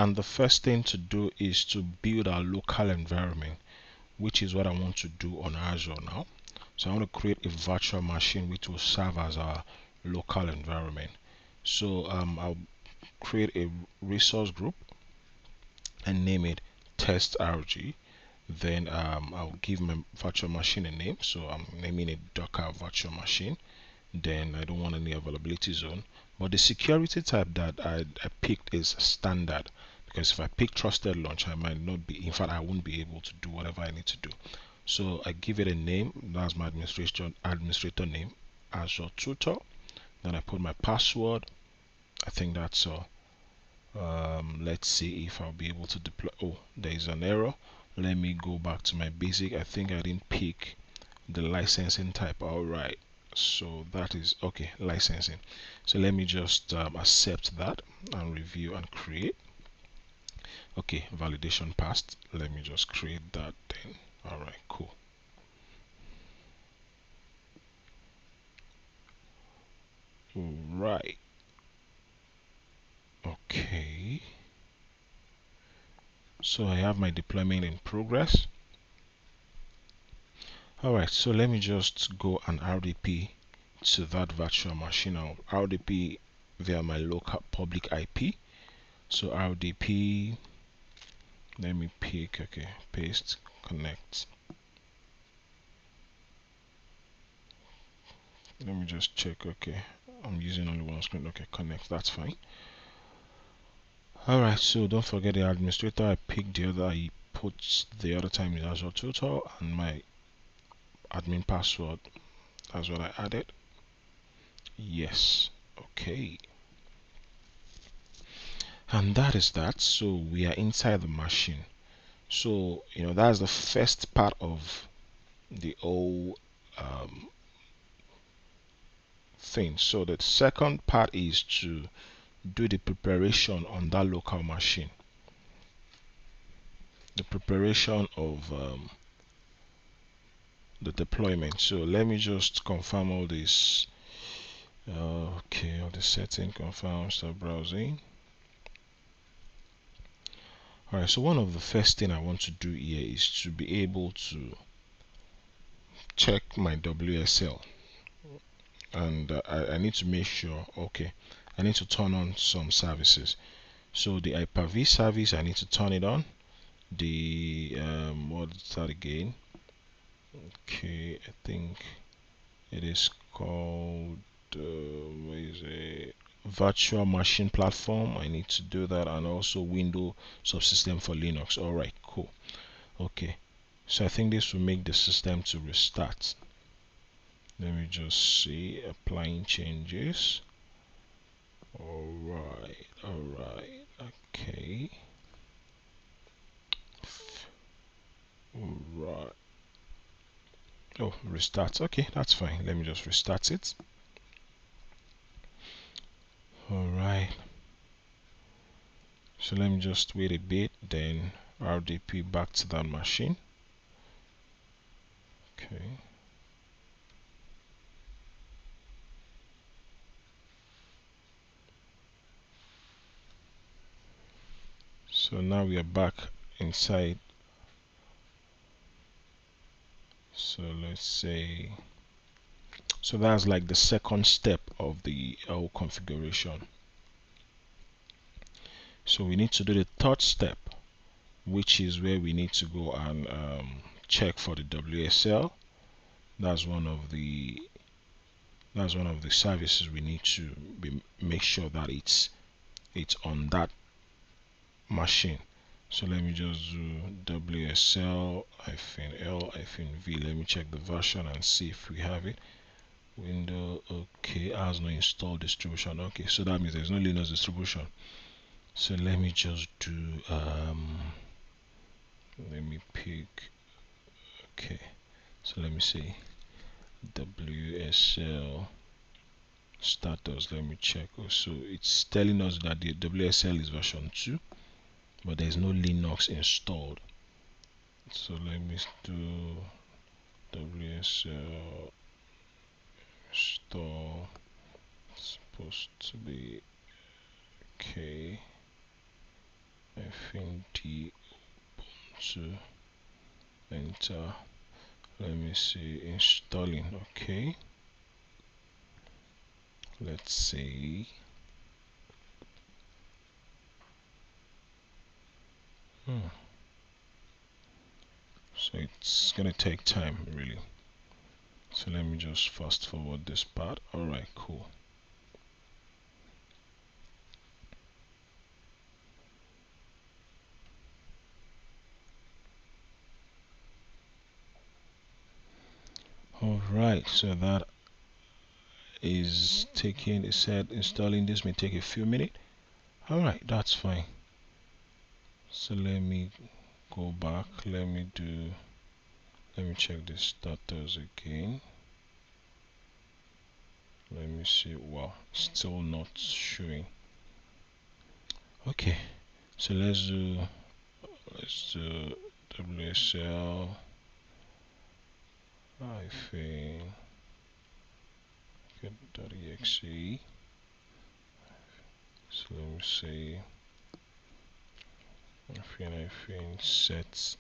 And the first thing to do is to build our local environment, which is what I want to do on Azure now. So I want to create a virtual machine which will serve as our local environment. So I'll create a resource group and name it test RG. Then I'll give my virtual machine a name, so I'm naming it Docker virtual machine. Then I don't want any availability zone, but the security type that I picked is standard, because if I pick trusted launch, I might not be, in fact I won't be able to do whatever I need to do. So I give it a name. That's my administrator name, Azure Tutor. Then I put my password. I think that's all. Let's see if I'll be able to deploy. Oh, there is an error. Let me go back to my basic. I think I didn't pick the licensing type. All right, so that is okay, licensing. So let me just accept that and review and create. Okay, validation passed. Let me just create that then. All right, cool. All right. Okay, so I have my deployment in progress. Alright, so let me just go and RDP to that virtual machine. I'll RDP via my local public IP. So RDP, let me pick, okay, paste, connect. Let me just check, okay, I'm using only one screen, okay, connect, that's fine. Alright, so don't forget the administrator. I picked the other, I put the other time in Azure Tutor, and my admin password, that's what I added. Yes, okay. And that is that. So we are inside the machine. So that's the first part of the whole thing. So the second part is to do the preparation on that local machine, the preparation of the deployment. So let me just confirm all this. Okay, all the setting, confirm, start browsing. Alright, so one of the first thing I want to do here is to be able to check my WSL, and I need to make sure, okay, I need to turn on some services. So the Hyper-V service, I need to turn it on. The what's that again? Okay, I think it is called what is it? Virtual machine platform. I need to do that, and also Windows subsystem for Linux. All right, cool. Okay, so I think this will make the system to restart. Let me just see, applying changes. Alright, okay. Alright. Oh, restart. Okay, that's fine. Let me just restart it. Alright. So let me just wait a bit, then RDP back to that machine. Okay. So now we are back inside. So let's say, so that's like the second step of the whole configuration. So we need to do the third step, which is where we need to go and check for the WSL. That's one of the services we need to make sure that it's on that machine. So let me just do WSL-L-V. Let me check the version and see if we have it. Window, okay, has no installed distribution. Okay, so that means there's no Linux distribution. So let me just do let me pick, okay, so let me see WSL status. Let me check. So it's telling us that the WSL is version 2, but there's no Linux installed. So let me do WSL install. It's supposed to be okay. -d to enter. Let me see, installing. Okay, let's see. So it's gonna take time, really. So let me just fast forward this part. Alright, cool. Alright, so that is taking, it said installing this may take a few minutes. Alright, that's fine. So let me go back, let me check the status again. Let me see. Wow, still not showing. Okay, so let's do WSL hyphen get.exe. So let me say hyphen set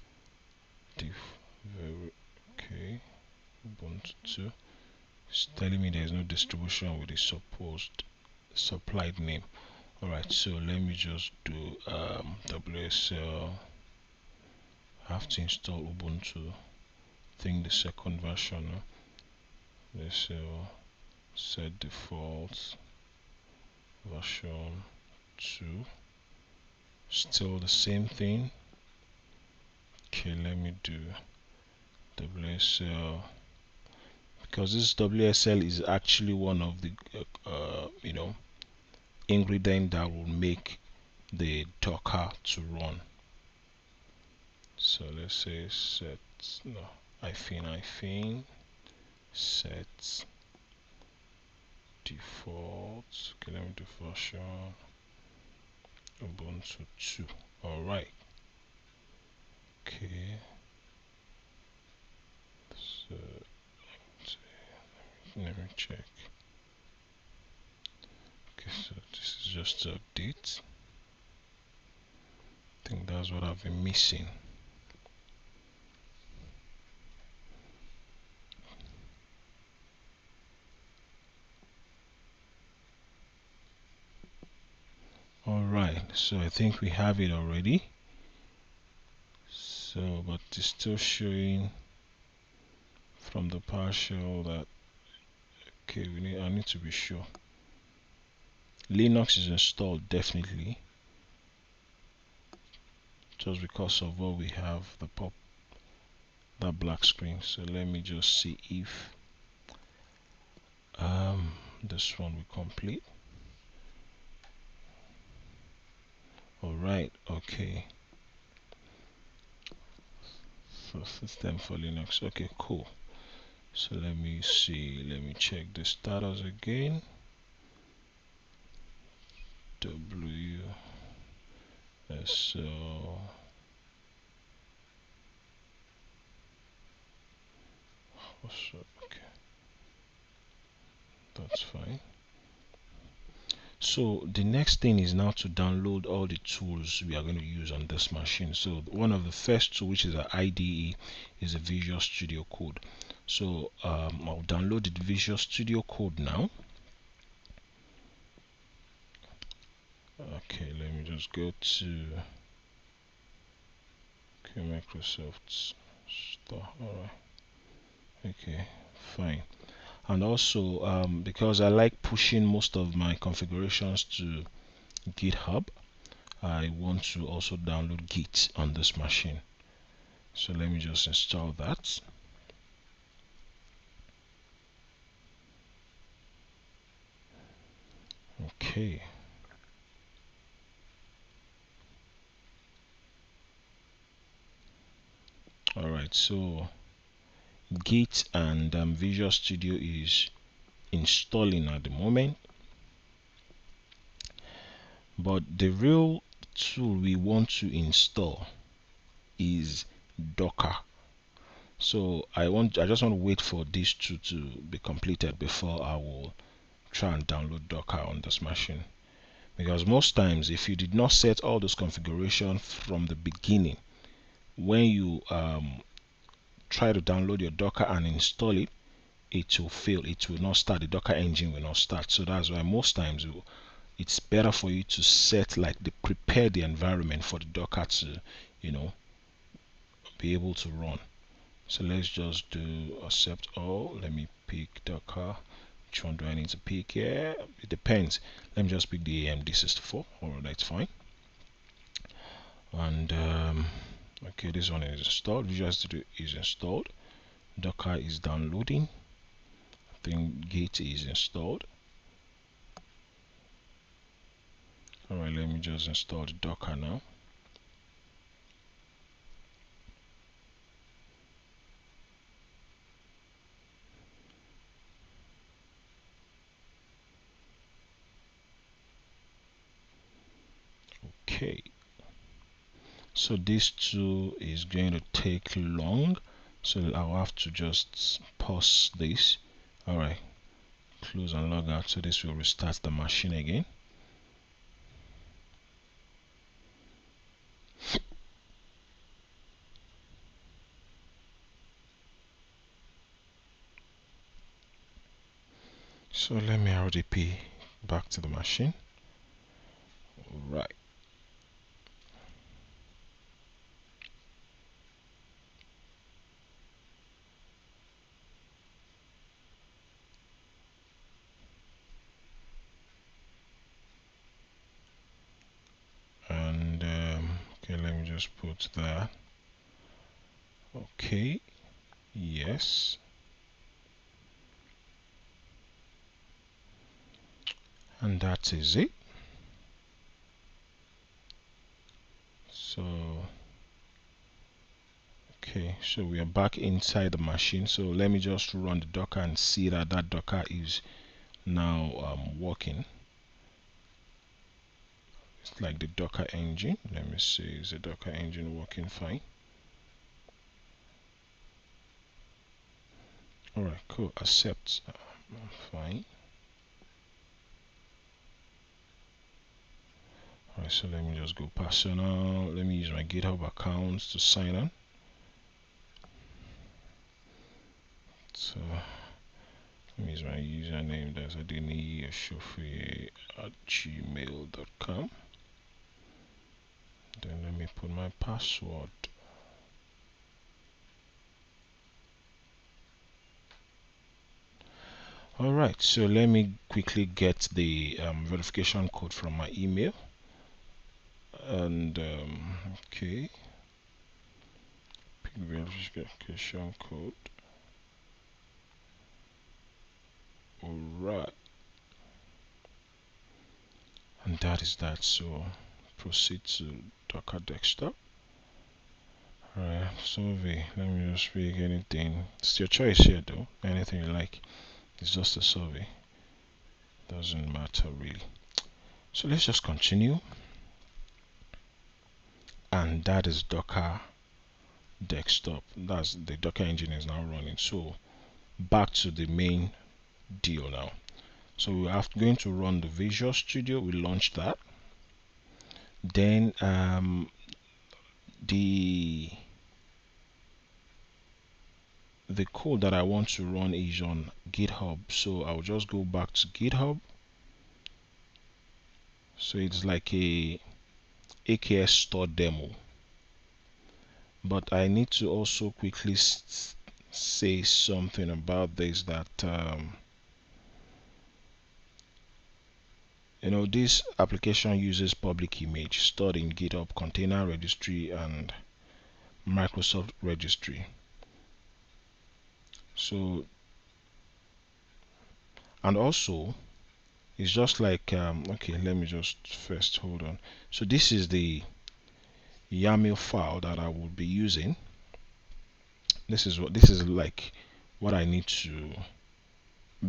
diff very okay Ubuntu 2. It's telling me there's no distribution with the supposed supplied name. Alright, so let me just do WSL. I have to install Ubuntu. I think the second version. WSL set default version 2. Still the same thing. Okay, let me do WSL, because this WSL is actually one of the ingredient that will make the Docker to run. So let's say set hyphen set default. Okay, let me do version Ubuntu 2. Alright. Okay. So let me check. Okay, so this is just to update. I think that's what I've been missing. Alright, so I think we have it already. So, but it's still showing from the PowerShell that okay, I need to be sure. Linux is installed definitely, just because of what we have, that black screen. So let me just see if this one will complete. Alright, okay. So system for Linux. Okay, cool. So let me see, let me check the status again. WSL okay, that's fine. So the next thing is now to download all the tools we are going to use on this machine. So one of the first tool, which is an IDE, is a Visual Studio Code. So I'll download the Visual Studio Code now. Okay, let me just go to Microsoft Store. Alright. Okay, fine. And also because I like pushing most of my configurations to GitHub, I want to also download Git on this machine. So let me just install that. Okay. Alright, so Git and Visual Studio is installing at the moment. But the real tool we want to install is Docker. So I just want to wait for these two to be completed before I will try and download Docker on this machine. because most times if you did not set all those configurations from the beginning, when you try to download your Docker and install it, it will fail. It will not start. The Docker engine will not start. So that's why most times it's better for you to set, like, prepare the environment for the Docker to, be able to run. So let's just do accept all. Let me pick Docker. Which one do I need to pick here? It depends. Let me just pick the AMD64. Alright, that's fine. And okay, this one is installed. Visual Studio is installed. Docker is downloading. I think Git is installed. Alright, let me just install the Docker now. Okay, so this too is going to take long, so I'll have to just pause this. Alright, close and log out. So this will restart the machine again. So let me RDP back to the machine. Right. And okay, let me just put that. Okay, yes. And that is it. So okay, so we are back inside the machine. So let me just run the Docker and see that Docker is now working. It's like the Docker engine. Let me see, is the Docker engine working fine? Alright, cool. Accept. Fine. Alright, so let me just go personal. Let me use my GitHub accounts to sign in. So let me use my username. That's adeni@gmail.com. Then let me put my password. Alright, so let me quickly get the verification code from my email. And okay, pick verification code. Alright, and that is that. So proceed to Docker desktop. Alright, survey. Let me just pick anything. It's your choice here though. Anything you like. It's just a survey. Doesn't matter really. So let's just continue. And that is Docker desktop. That's the Docker engine is now running. So back to the main deal now. So we are going to run the Visual Studio. We launch that. Then the code that I want to run is on GitHub. So I'll just go back to GitHub. So it's like a AKS store demo. But I need to also quickly say something about this, that this application uses public image stored in GitHub container registry and Microsoft registry. So, and also it's just like okay, let me just first hold on. So this is the YAML file that I will be using. This is like what I need to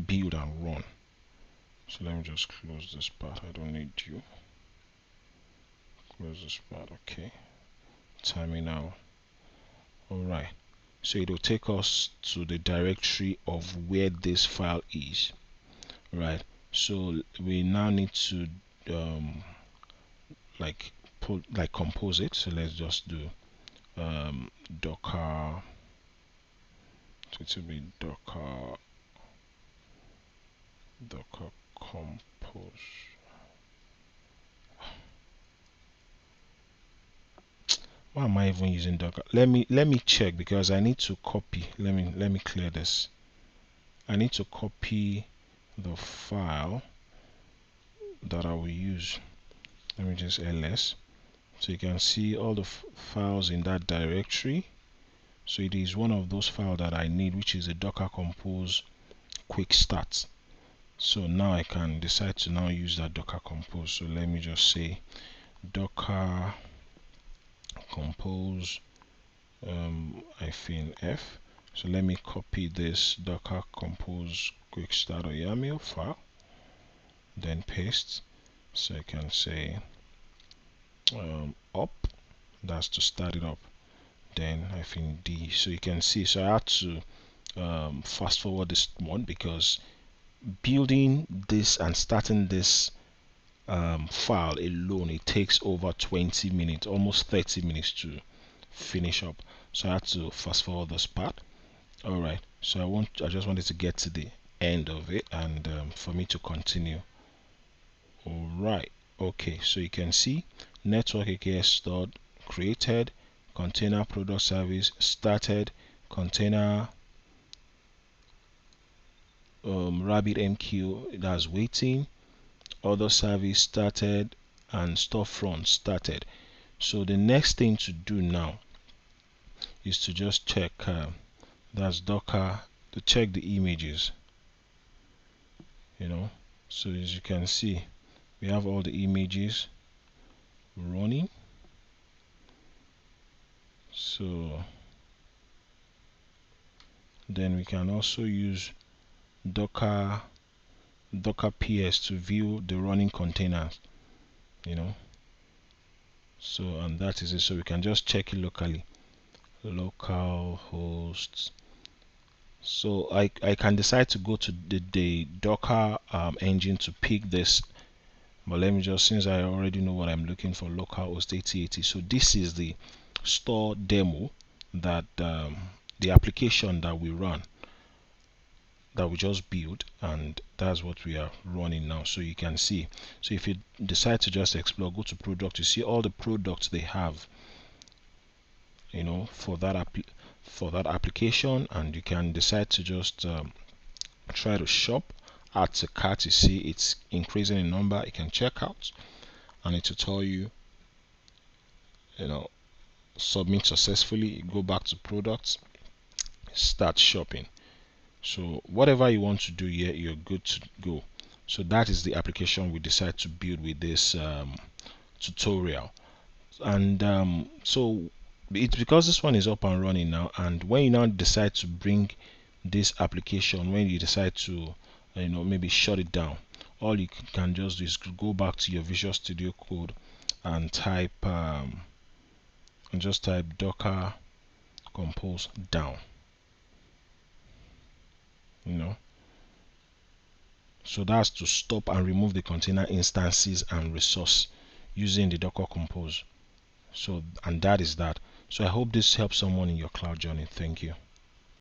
build and run. So let me just close this part. I don't need you. Close this part. Okay, timing now. Alright, so it will take us to the directory of where this file is. Right, so we now need to um, like compose it. So let's just do docker. So it will be docker compose. Why am I even using docker? Let me check, because I need to copy. Let me clear this. I need to copy the file that I will use. Let me just ls, so you can see all the files in that directory. So it is one of those files that I need, which is a docker compose quick start. So now I can decide to now use that docker compose. So let me just say docker compose -f. So let me copy this docker compose quick start or YAML file, then paste. So I can say up, that's to start it up, then -d. So you can see, so I had to fast forward this one, because building this and starting this file alone, it takes over 20 minutes, almost 30 minutes to finish up. So I had to fast forward this part. Alright, so I just wanted to get to the end of it, and for me to continue. Alright, okay, so you can see network AKS stored, created, container product service started, container RabbitMQ, that's waiting, other service started, and storefront started. So the next thing to do now is to just check that's docker, to check the images, so as you can see, we have all the images running. So then we can also use docker ps to view the running containers, so, and that is it. So we can just check it locally, local hosts. So I can decide to go to the docker engine to pick this, but let me just, since I already know what I'm looking for, localhost 8080. So this is the store demo, that the application that we run, that we just built, and that's what we are running now. So you can see, so if you decide to just explore, go to product, you see all the products they have, for that application, and you can decide to just try to shop, add to cart. You see it's increasing in number. You can check out, and it will tell you, submit successfully, go back to products, start shopping. So whatever you want to do here, you're good to go. So that is the application we decide to build with this tutorial. And so it's because this one is up and running now, and when you now decide to bring this application, when you decide to maybe shut it down, all you can just do is go back to your Visual Studio Code and type just type docker compose down, so that's to stop and remove the container instances and resource using the docker compose. So, and that is that. So I hope this helps someone in your cloud journey. Thank you.